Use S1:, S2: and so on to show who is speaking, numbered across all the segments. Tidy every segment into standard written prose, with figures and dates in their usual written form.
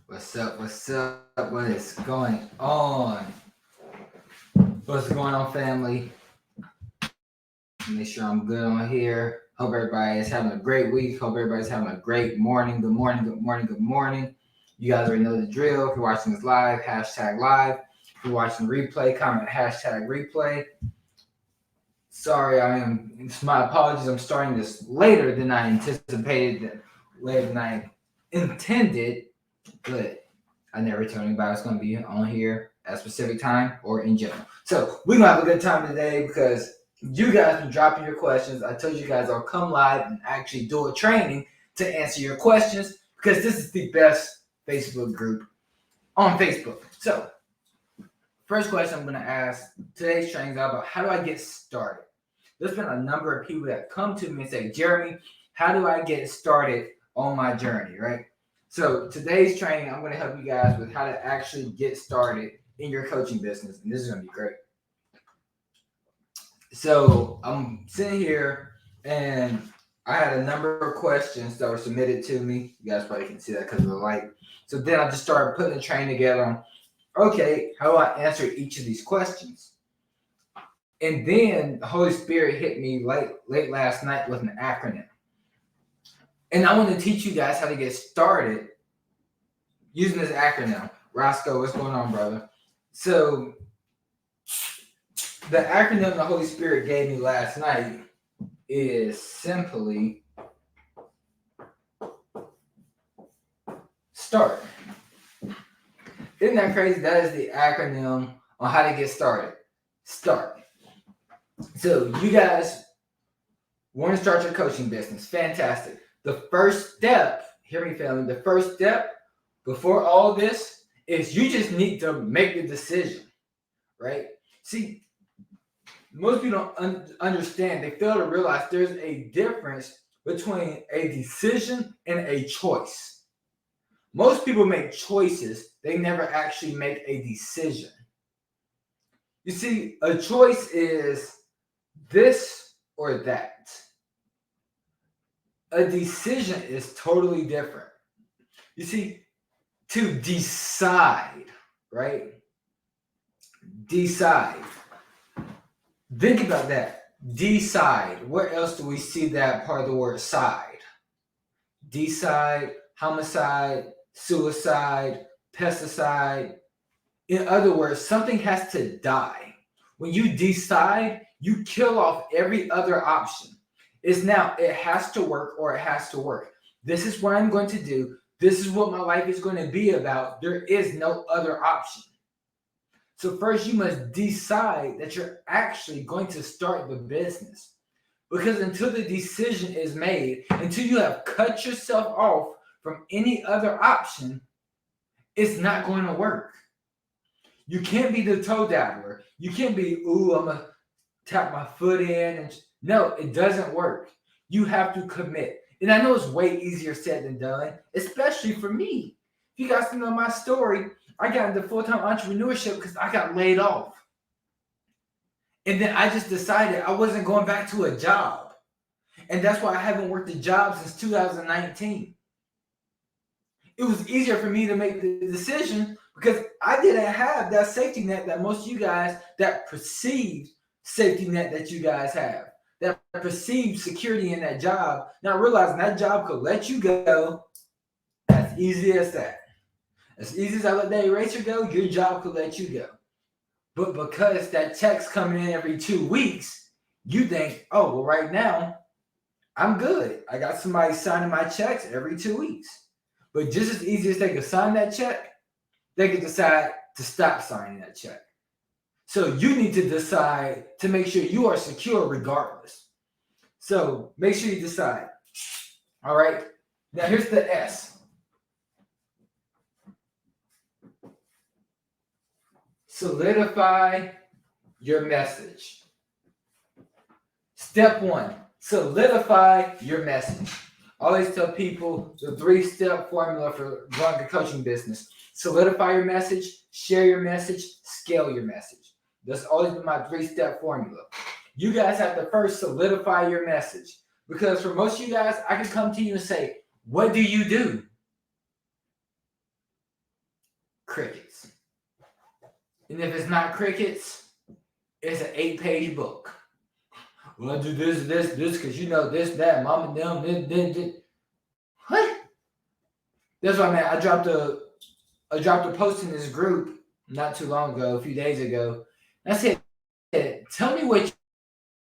S1: What's up? What's up? What is going on? What's going on, family? Make sure I'm good on here. Hope everybody is having a great week. Hope everybody's having a great morning. Good morning. Good morning. Good morning. You guys already know the drill. If you're watching this live, hashtag live. If you're watching replay, comment hashtag replay. Sorry, it's my apologies. I'm starting this later than I anticipated, later than I intended, but I never tell anybody it's going to be on here at a specific time or in general. So we're going to have a good time today because you guys been dropping your questions. I told you guys I'll come live and actually do a training to answer your questions because this is the best Facebook group on Facebook. So first question I'm going to ask, today's training is about how do I get started? There's been a number of people that come to me and say, Jeremy, how do I get started on my journey, right? So today's training, I'm going to help you guys with how to actually get started in your coaching business, and this is going to be great. So I'm sitting here, and I had a number of questions that were submitted to me. You guys probably can see that because of the light. So then I just started putting the training together on, okay, how do I answer each of these questions? And then the Holy Spirit hit me late last night with an acronym. And I want to teach you guys how to get started using this acronym. Roscoe, what's going on, brother? So the acronym the Holy Spirit gave me last night is simply START. Isn't that crazy? That is the acronym on how to get started. START. So you guys want to start your coaching business. Fantastic. The first step, hear me, family, the first step before all this is you just need to make the decision, right? See, most people don't understand. They fail to realize there's a difference between a decision and a choice. Most people make choices. They never actually make a decision. You see, a choice is this or that. A decision is totally different. You see, to decide, right? Decide. Think about that. Decide. Where else do we see that part of the word side? Decide, homicide, suicide, pesticide. In other words, something has to die. When you decide, you kill off every other option. It's now, it has to work or it has to work. This is what I'm going to do. This is what my life is going to be about. There is no other option. So first you must decide that you're actually going to start the business. Because until the decision is made, until you have cut yourself off from any other option, it's not going to work. You can't be the toe dabbler. You can't be, I'm going to tap my foot in. And no, it doesn't work. You have to commit. And I know it's way easier said than done, especially for me. If you guys know my story, I got into full-time entrepreneurship because I got laid off. And then I just decided I wasn't going back to a job. And that's why I haven't worked a job since 2019. It was easier for me to make the decision because I didn't have that safety net that most of you guys, that perceived safety net that you guys have, that perceived security in that job, not realizing that job could let you go as easy as that. As easy as I let that eraser go, your job could let you go. But because that check's coming in every 2 weeks, you think, oh, well, right now, I'm good. I got somebody signing my checks every 2 weeks. But just as easy as they could sign that check, they could decide to stop signing that check. So you need to decide to make sure you are secure regardless. So make sure you decide. All right. Now here's the S. Solidify your message. Step 1, solidify your message. I always tell people the 3-step formula for growing a coaching business. Solidify your message, share your message, scale your message. That's always been my 3-step formula. You guys have to first solidify your message. Because for most of you guys, I can come to you and say, what do you do? And if it's not crickets, it's an 8-page book. Well, I do this, because you know this, that, mom and them, this. What? That's why, man, I dropped a post in this group not too long ago, a few days ago. And I said, tell me what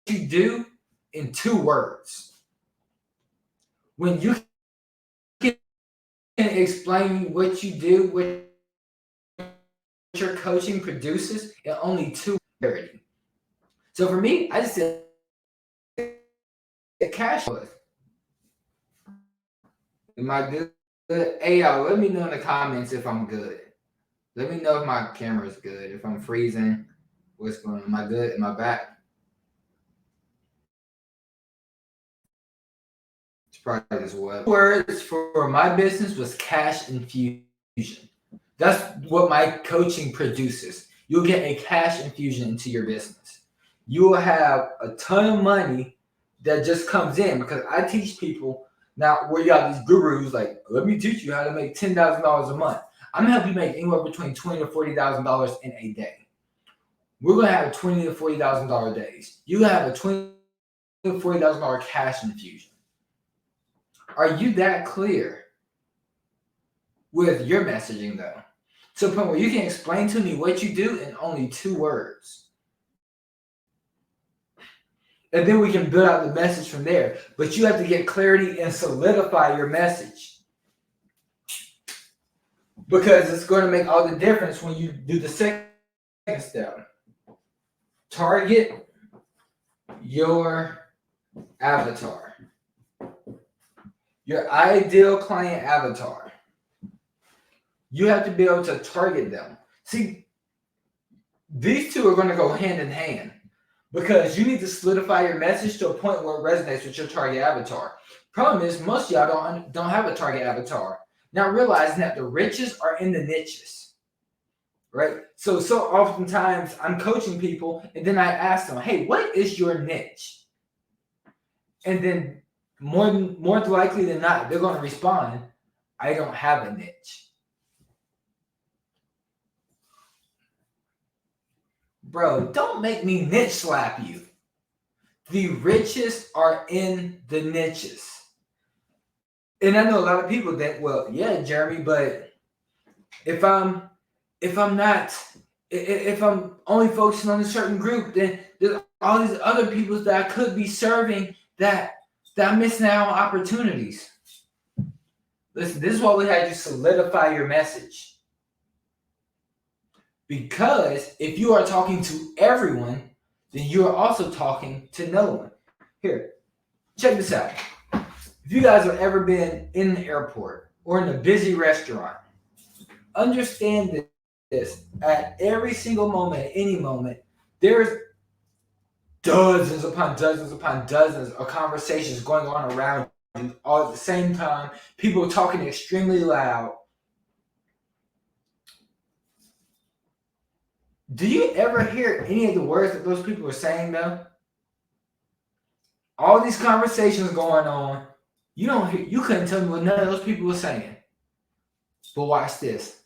S1: you do in 2 words. When you can explain what you do, what your coaching produces in only 2 words. So for me, I just said cash flow. Am I good? Hey, y'all, let me know in the comments if I'm good. Let me know if my camera's good, if I'm freezing. What's going on? Am I good? Am I back? It's probably as well. Words for my business was cash infusion. That's what my coaching produces. You'll get a cash infusion into your business. You will have a ton of money that just comes in, because I teach people now where you got these gurus like, let me teach you how to make $10,000 a month. I'm gonna help you make anywhere between $20,000 to $40,000 in a day. We're gonna have $20,000 to $40,000 days. You have a $20,000 to $40,000 cash infusion. Are you that clear with your messaging though? To the point where you can explain to me what you do in only 2 words. And then we can build out the message from there. But you have to get clarity and solidify your message. Because it's going to make all the difference when you do the second step. Target your avatar. Your ideal client avatar. You have to be able to target them. See, these 2 are going to go hand in hand, because you need to solidify your message to a point where it resonates with your target avatar. Problem is, most of y'all don't have a target avatar. Now realizing that the riches are in the niches, right? So oftentimes I'm coaching people, and then I ask them, hey, what is your niche? And then more likely than not, they're going to respond, I don't have a niche. Bro, don't make me niche slap you. The riches are in the niches. And I know a lot of people think, well, yeah, Jeremy, but if I'm only focusing on a certain group, then there's all these other people that I could be serving that I'm missing out on opportunities. Listen, this is why we had you solidify your message. Because if you are talking to everyone, then you are also talking to no one. Here, check this out. If you guys have ever been in the airport or in a busy restaurant, understand this. At every single moment, at any moment, there's dozens upon dozens of conversations going on around you all at the same time. People talking extremely loud. Do you ever hear any of the words that those people are saying though? All these conversations going on. You couldn't tell me what none of those people were saying. But watch this.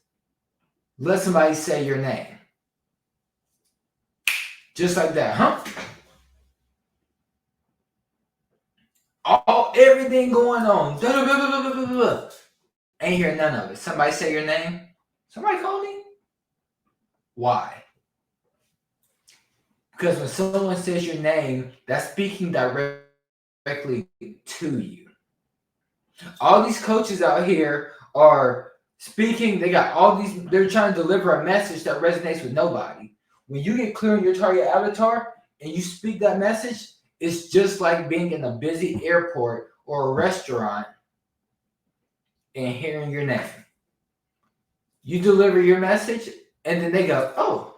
S1: Let somebody say your name. Just like that, huh? Everything going on. Ain't hear none of it. Somebody say your name. Somebody call me. Why? Because when someone says your name, that's speaking directly to you. All these coaches out here are speaking. They got all these. They're trying to deliver a message that resonates with nobody. When you get clear on your target avatar and you speak that message, it's just like being in a busy airport or a restaurant and hearing your name. You deliver your message, and then they go, oh,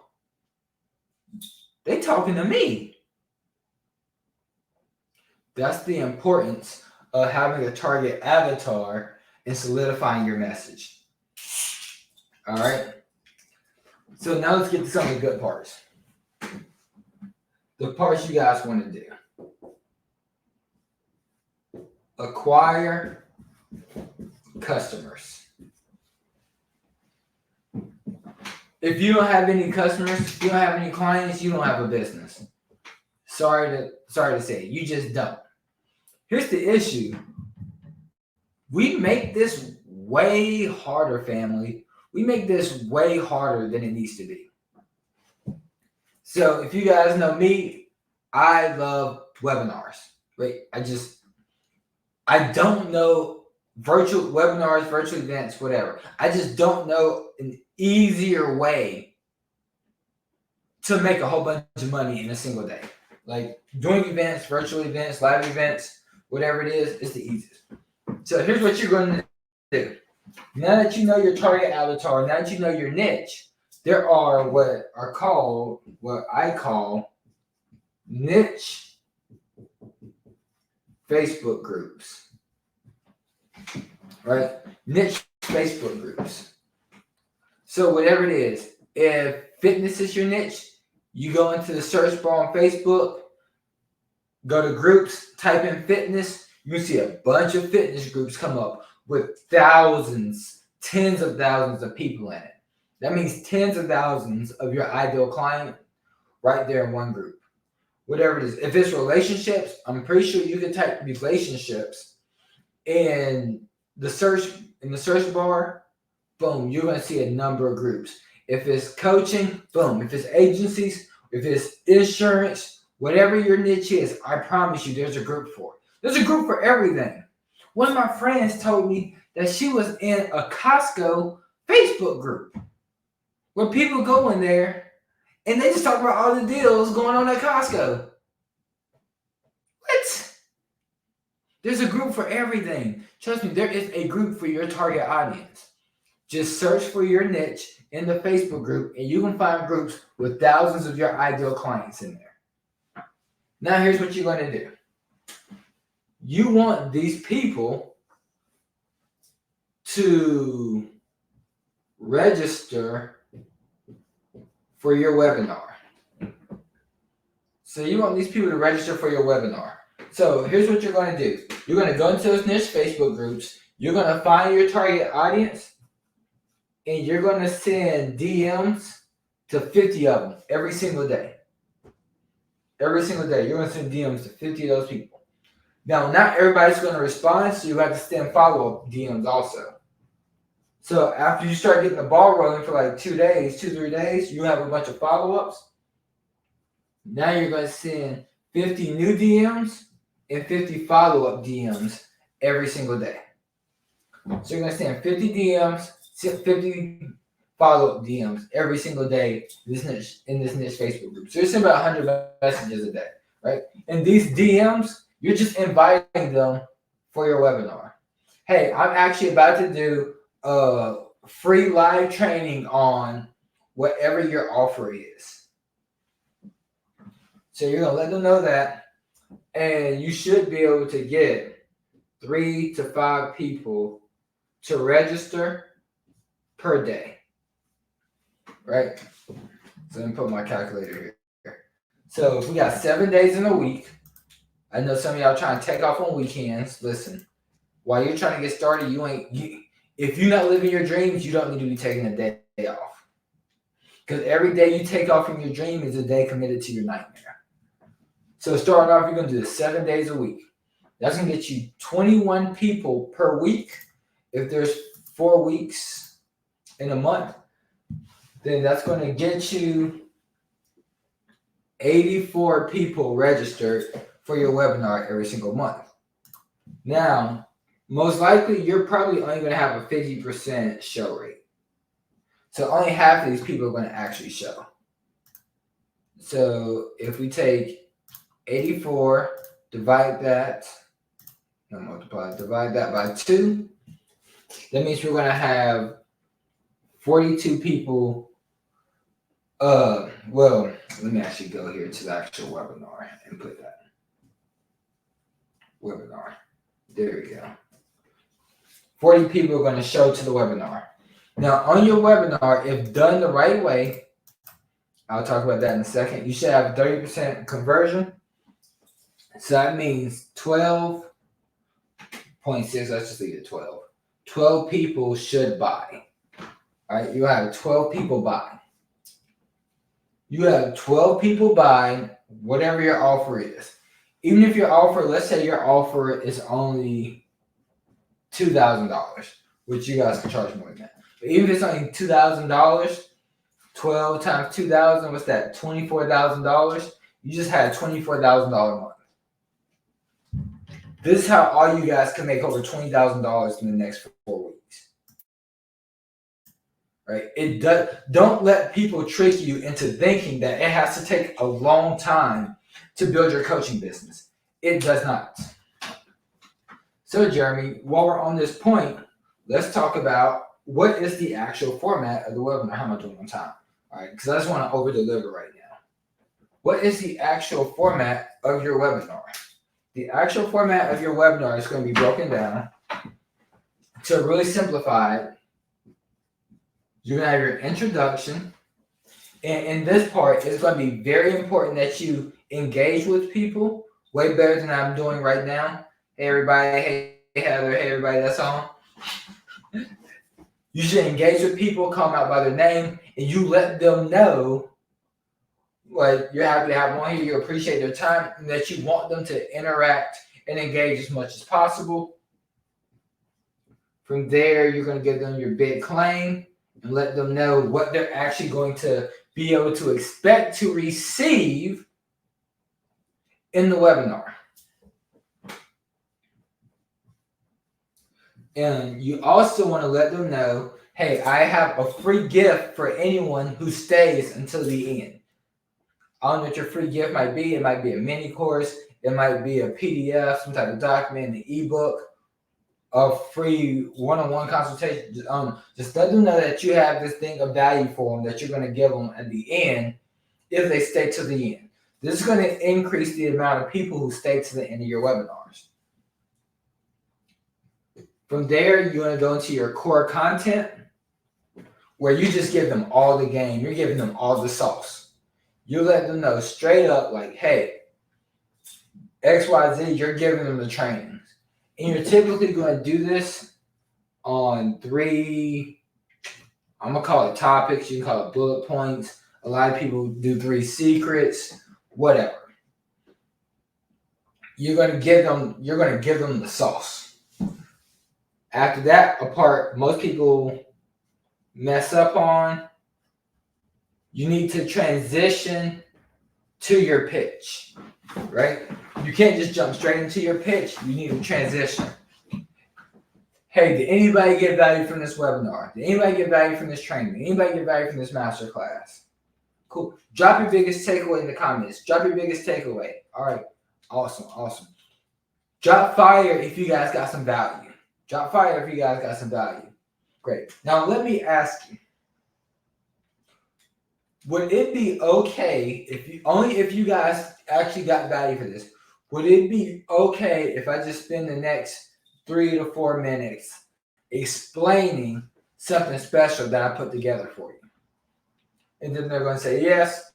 S1: they talking to me. That's the importance of having a target avatar and solidifying your message. All right. So now let's get to some of the good parts. The parts you guys want to do. Acquire customers. If you don't have any customers, if you don't have any clients, you don't have a business. Sorry to say, you just don't. Here's the issue. We make this way harder, family. We make this way harder than it needs to be. So if you guys know me, I love webinars. Right? I don't know virtual webinars, virtual events, whatever. I just don't know an easier way to make a whole bunch of money in a single day. Like doing events, virtual events, live events, whatever it is, it's the easiest. So here's what you're going to do. Now that you know your target avatar, now that you know your niche, there are what I call niche Facebook groups. Right? Niche Facebook groups. So whatever it is, if fitness is your niche, you go into the search bar on Facebook, go to groups, type in fitness, you see a bunch of fitness groups come up with thousands, tens of thousands of people in it. That means tens of thousands of your ideal client right there in one group. Whatever it is. If it's relationships, I'm pretty sure you can type relationships in the search bar, boom, you're going to see a number of groups. If it's coaching, boom. If it's agencies, if it's insurance, whatever your niche is, I promise you there's a group for it. There's a group for everything. One of my friends told me that she was in a Costco Facebook group where people go in there and they just talk about all the deals going on at Costco. What? There's a group for everything. Trust me, there is a group for your target audience. Just search for your niche in the Facebook group and you can find groups with thousands of your ideal clients in there. Now here's what you're going to do. You want these people to register for your webinar. So you want these people to register for your webinar. So here's what you're going to do. You're going to go into those niche Facebook groups. You're going to find your target audience. And you're going to send DMs to 50 of them every single day. Every single day. You're going to send DMs to 50 of those people. Now, not everybody's going to respond, so you have to send follow-up DMs also. So after you start getting the ball rolling for like 2 days, 2-3 days, you have a bunch of follow-ups. Now you're going to send 50 new DMs and 50 follow-up DMs every single day. So you're going to send 50 DMs, 50 follow-up DMs every single day in this niche Facebook group. So you're sending about 100 messages a day, right? And these DMs, you're just inviting them for your webinar. Hey, I'm actually about to do a free live training on whatever your offer is. So you're going to let them know that, and you should be able to get 3 to 5 people to register per day, right? So let me put my calculator here. So if we got 7 days in a week, I know some of y'all trying to take off on weekends. Listen, while you're trying to get started, if you're not living your dreams, you don't need to be taking a day off. Because every day you take off from your dream is a day committed to your nightmare. So starting off, you're going to do this 7 days a week. That's going to get you 21 people per week. If there's 4 weeks in a month, then that's going to get you 84 people registered for your webinar every single month. Now, most likely, you're probably only going to have a 50% show rate. So only half of these people are going to actually show. So if we take 84, divide that by 2, that means we're going to have 42 people. Well, let me actually go here to the actual webinar and put that. Webinar. There we go. 40 people are going to show to the webinar. Now, on your webinar, if done the right way, I'll talk about that in a second, you should have 30% conversion. So that means 12.6, let's just leave it 12. 12 people should buy. All right, you have 12 people buy. You have 12 people buying whatever your offer is. Even if your offer, let's say your offer is only $2,000, which you guys can charge more than that. But even if it's only $2,000, 12 times 2,000, what's that? $24,000. You just had $24,000 month. This is how all you guys can make over $20,000 in the next 4 weeks. Right? It does. Don't let people trick you into thinking that it has to take a long time to build your coaching business. It does not. So, Jeremy, while we're on this point, let's talk about what is the actual format of the webinar. How am I doing on time? All right, because I just want to over deliver right now. What is the actual format of your webinar? The actual format of your webinar is going to be broken down to really simplify it. You're going to have your introduction. And in this part, it's going to be very important that you engage with people way better than I'm doing right now. Hey, everybody. Hey, Heather. Hey, everybody that's on. You should engage with people, call them out by their name, and you let them know like you're happy to have them on here, you appreciate their time, and that you want them to interact and engage as much as possible. From there, you're going to give them your big claim and let them know what they're actually going to be able to expect to receive in the webinar. And you also want to let them know, hey, I have a free gift for anyone who stays until the end. I don't know what your free gift might be. It might be a mini course. It might be a PDF, some type of document, an ebook, a free one-on-one consultation. Just let them know that you have this thing of value for them that you're going to give them at the end if they stay to the end. This is going to increase the amount of people who stay to the end of your webinars. From there, you're going to go into your core content where you just give them all the game. You're giving them all the sauce. You let them know straight up like, hey, XYZ, you're giving them the trainings. And you're typically going to do this on 3, I'm going to call it topics. You can call it bullet points. A lot of people do 3 secrets, whatever. You're going to give them the sauce. After that, a part most people mess up on, you need to transition to your pitch, right? You can't just jump straight into your pitch. You need to transition. Hey, did anybody get value from this webinar? Did anybody get value from this training? Did anybody get value from this masterclass? Cool. Drop your biggest takeaway in the comments. Drop your biggest takeaway. All right. Awesome. Drop fire if you guys got some value. Drop fire if you guys got some value. Great. Now let me ask you, would it be okay if you guys actually got value for this? Would it be okay if I just spend the next 3 to 4 minutes explaining something special that I put together for you? And then they're going to say yes.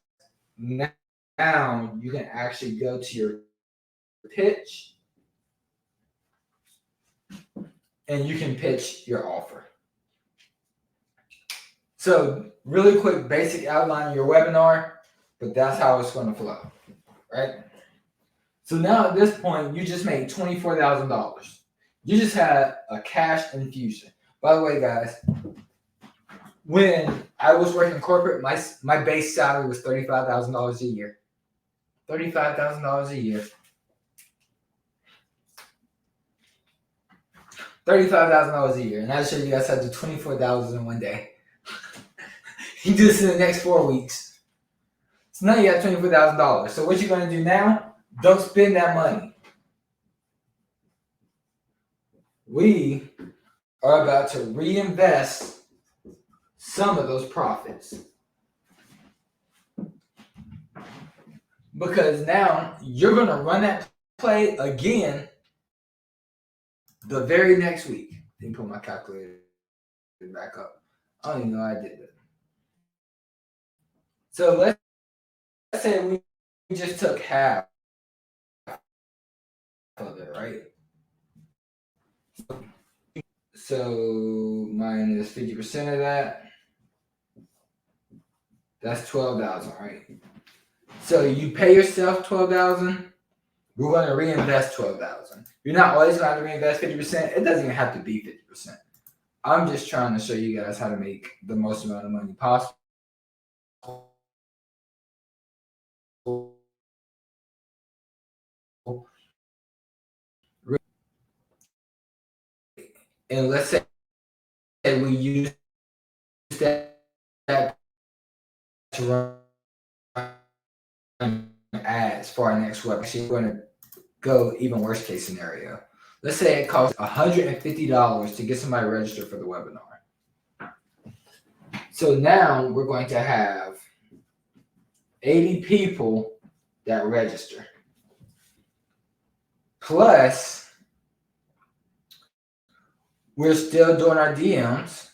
S1: Now you can actually go to your pitch and you can pitch your offer. So really quick basic outline of your webinar, but that's how it's going to flow, right? So now at this point, you just made $24,000. You just had a cash infusion. By the way, guys, when I was working corporate, my base salary was $35,000 a year. $35,000 a year. $35,000 a year. And I show you guys how to do $24,000 in one day. You do this in the next 4 weeks. So now you have $24,000. So what you're going to do now, don't spend that money. We are about to reinvest some of those profits. Because now you're going to run that play again the very next week. Let me put my calculator back up. I don't even know I did that. So let's say we just took half of it, right? So minus 50% of that. That's 12,000, right? So you pay yourself 12,000. We're going to reinvest 12,000. You're not always going to have to reinvest 50%. It doesn't even have to be 50%. I'm just trying to show you guys how to make the most amount of money possible. And let's say we use that to run ads for our next website. Actually, we're going to go even worst case scenario. Let's say it costs $150 to get somebody registered for the webinar. So now we're going to have 80 people that register. Plus, we're still doing our DMs,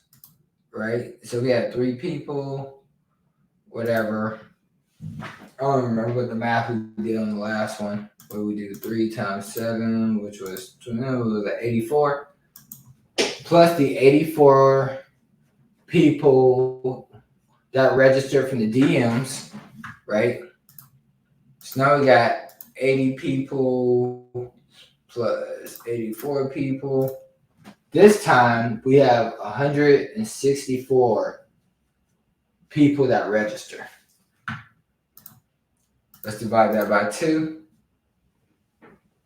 S1: right? So we had 3 people, whatever. I don't remember what the math we did on the last one. But we did 3 times 7, which was 84. Plus the 84 people that registered from the DMs, right? So now we got 80 people plus 84 people. This time we have 164 people that register. Let's divide that by 2.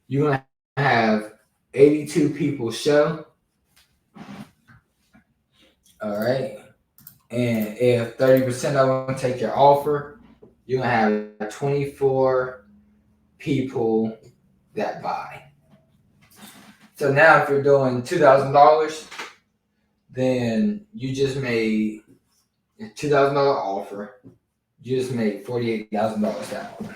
S1: You're going to have 82 people show. All right. And if 30% of them take your offer, you're going to have 24 people that buy. So now if you're doing $2,000, then you just made a $2,000 offer. You just made $48,000 that one.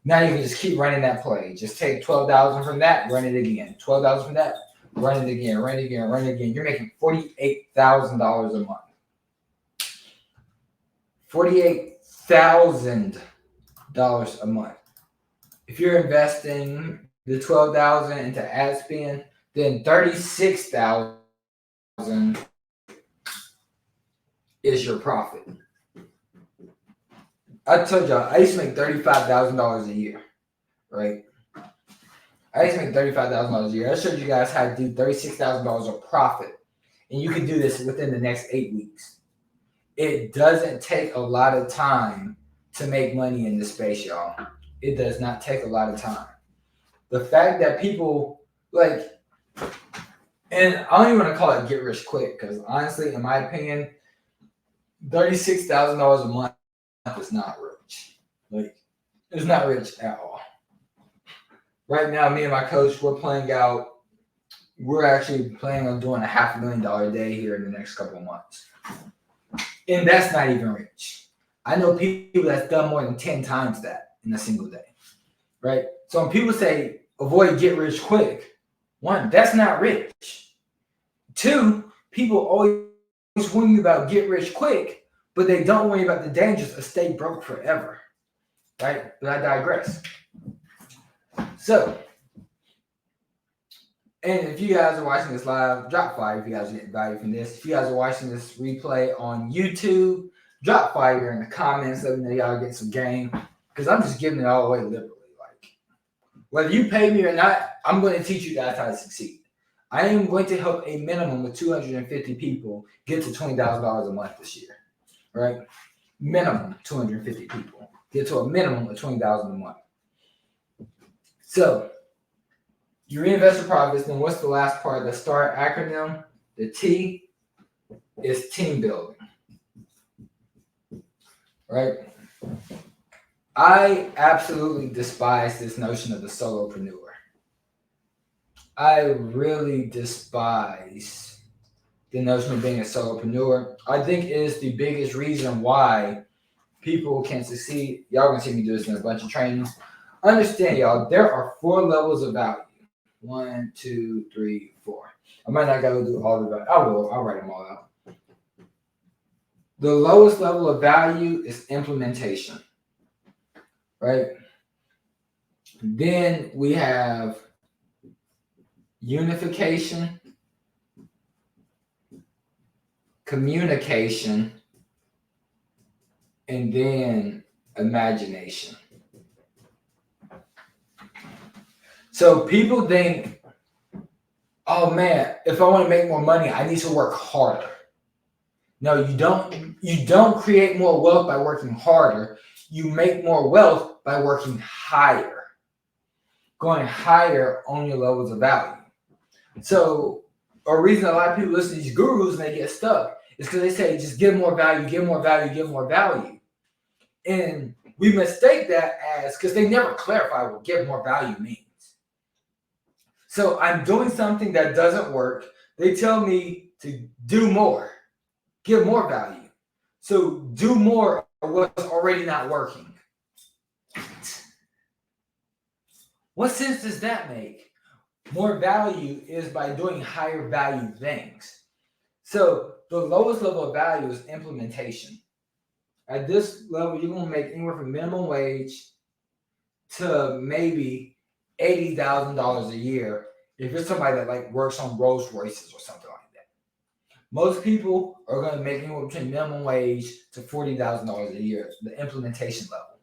S1: Now you can just keep running that play. Just take 12,000 from that, run it again. 12,000 from that, run it again, run it again, run it again. You're making $48,000 a month. $48,000 a month. If you're investing the 12,000 into ad spend, then 36,000 is your profit. I told y'all I used to make $35,000 a year, right? I used to make $35,000 a year. I showed you guys how to do $36,000 of profit, and you can do this within the next 8 weeks. It doesn't take a lot of time to make money in this space, y'all. It does not take a lot of time. The fact that people like, and I don't even want to call it get rich quick, because honestly, in my opinion, $36,000 a month is not rich. Like, it's not rich at all. Right now, me and my coach, we're actually planning on doing a $500,000 day here in the next couple of months. And that's not even rich. I know people that's done more than 10 times that in a single day, right? So when people say avoid get rich quick, 1, that's not rich. 2, people always worry about get rich quick, but they don't worry about the dangers of stay broke forever, right? But I digress. So, and if you guys are watching this live, drop fire if you guys are getting value from this. If you guys are watching this replay on YouTube, drop fire in the comments. Let me know y'all get some game, because I'm just giving it all away liberally. Like, whether you pay me or not, I'm going to teach you guys how to succeed. I am going to help a minimum of 250 people get to $20,000 a month this year, right? Minimum 250 people get to a minimum of $20,000 a month. So you reinvest your profits. Then what's the last part? The STAR acronym. The T is team building, right? I absolutely despise this notion of the solopreneur. I really despise the notion of being a solopreneur. I think it is the biggest reason why people can succeed. Y'all gonna see me do this in a bunch of trainings. Understand, y'all, there are 4 levels of value. 1, 2, 3, 4. I might not go do all the value. I'll write them all out. The lowest level of value is implementation, right? Then we have unification, communication, and then imagination. So people think, oh man, if I want to make more money, I need to work harder. No, you don't. You don't create more wealth by working harder. You make more wealth by working higher, going higher on your levels of value. So a reason a lot of people listen to these gurus and they get stuck is because they say just give more value, give more value, give more value. And we mistake that as, because they never clarify what give more value means. So I'm doing something that doesn't work. They tell me to do more, give more value. So do more of what's already not working. What sense does that make? More value is by doing higher value things. So the lowest level of value is implementation. At this level, you're going to make anywhere from minimum wage to maybe $80,000 a year if you're somebody that like works on Rolls Royces or something like that. Most people are going to make anywhere between minimum wage to $40,000 a year, the implementation level.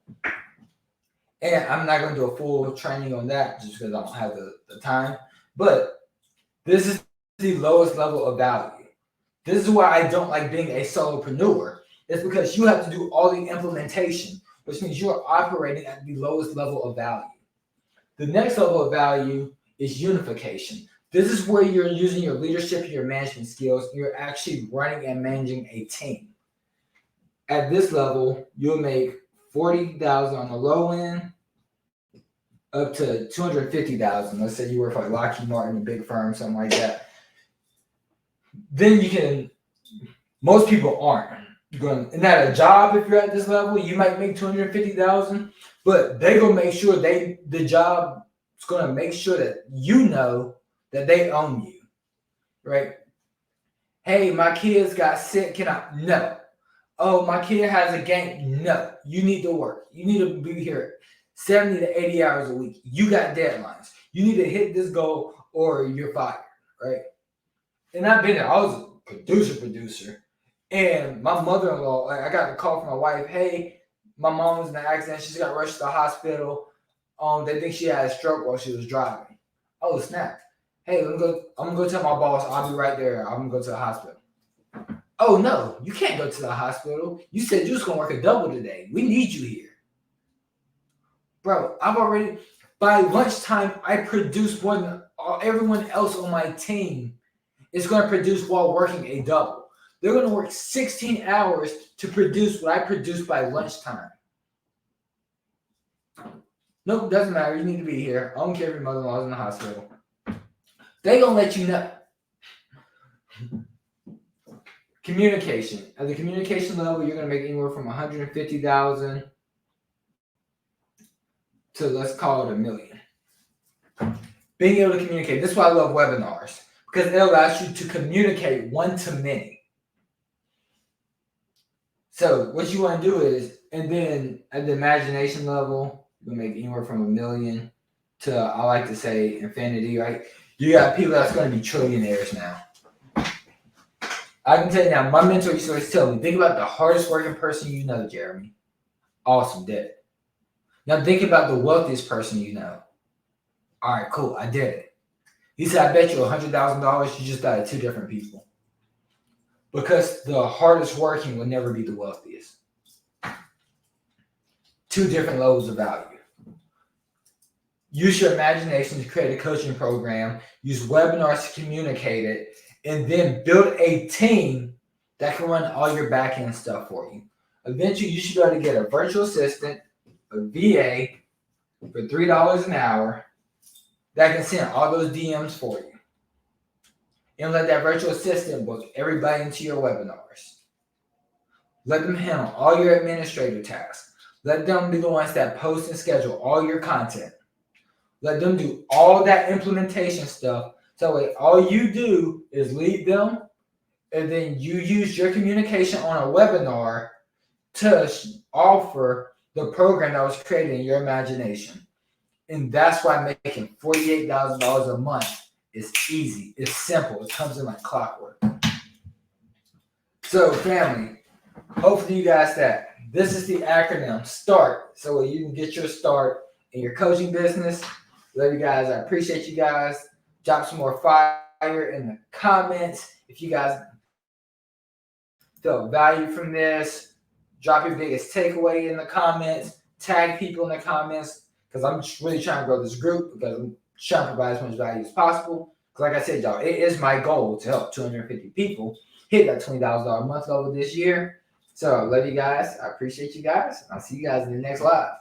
S1: And I'm not going to do a full training on that just because I don't have the time. But this is the lowest level of value. This is why I don't like being a solopreneur. It's because you have to do all the implementation, which means you're operating at the lowest level of value. The next level of value is unification. This is where you're using your leadership and your management skills. And you're actually running and managing a team. At this level, you'll make $40,000 on the low end, up to $250,000. Let's say you work for like Lockheed Martin, a big firm, something like that. Then you can. Most people aren't going. And at a job, if you're at this level, you might make $250,000, but they're gonna make sure the job is gonna make sure that you know that they own you, right? Hey, my kids got sick. Can I? No. Oh, my kid has a gang. No. You need to work. You need to be here 70 to 80 hours a week. You got deadlines. You need to hit this goal or you're fired, right? And I've been there. I was a producer. And my mother-in-law, I got the call from my wife, hey, my mom was in an accident. She's got rushed to the hospital. They think she had a stroke while she was driving. Oh, snap. Hey, I'm going to go tell my boss, I'll be right there. I'm going to go to the hospital. Oh, no, you can't go to the hospital. You said you was going to work a double today. We need you here. Bro, by lunchtime, I produced more than everyone else on my team is going to produce while working a double. They're going to work 16 hours to produce what I produced by lunchtime. Nope, doesn't matter. You need to be here. I don't care if your mother-in-law is in the hospital. They're going to let you know. Communication. At the communication level, you're going to make anywhere from $150,000 to, let's call it, $1 million. Being able to communicate. This is why I love webinars, because it allows you to communicate one to many. So what you want to do is, and then at the imagination level, you'll make anywhere from $1 million to, I like to say, infinity, right? You got people that's going to be trillionaires now. I can tell you now, my mentor used to always tell me, think about the hardest working person you know, Jeremy. Awesome, did it. Now think about the wealthiest person you know. All right, cool, I did it. He said, I bet you $100,000 you just died 2 different people. Because the hardest working will never be the wealthiest. 2 different levels of value. Use your imagination to create a coaching program. Use webinars to communicate it. And then build a team that can run all your back-end stuff for you. Eventually, you should be able to get a virtual assistant, a VA, for $3 an hour that can send all those DMs for you. And let that virtual assistant book everybody into your webinars. Let them handle all your administrative tasks. Let them be the ones that post and schedule all your content. Let them do all that implementation stuff. So that all you do is lead them, and then you use your communication on a webinar to offer the program that was created in your imagination. And that's why making $48,000 a month is easy. It's simple. It comes in like clockwork. So family, hopefully you guys This is the acronym START. So you can get your start in your coaching business. Love you guys. I appreciate you guys. Drop some more fire in the comments. If you guys felt value from this, drop your biggest takeaway in the comments. Tag people in the comments because I'm just really trying to grow this group because I'm trying to provide as much value as possible. Because like I said, y'all, it is my goal to help 250 people hit that $20,000 a month level this year. So love you guys. I appreciate you guys. I'll see you guys in the next live.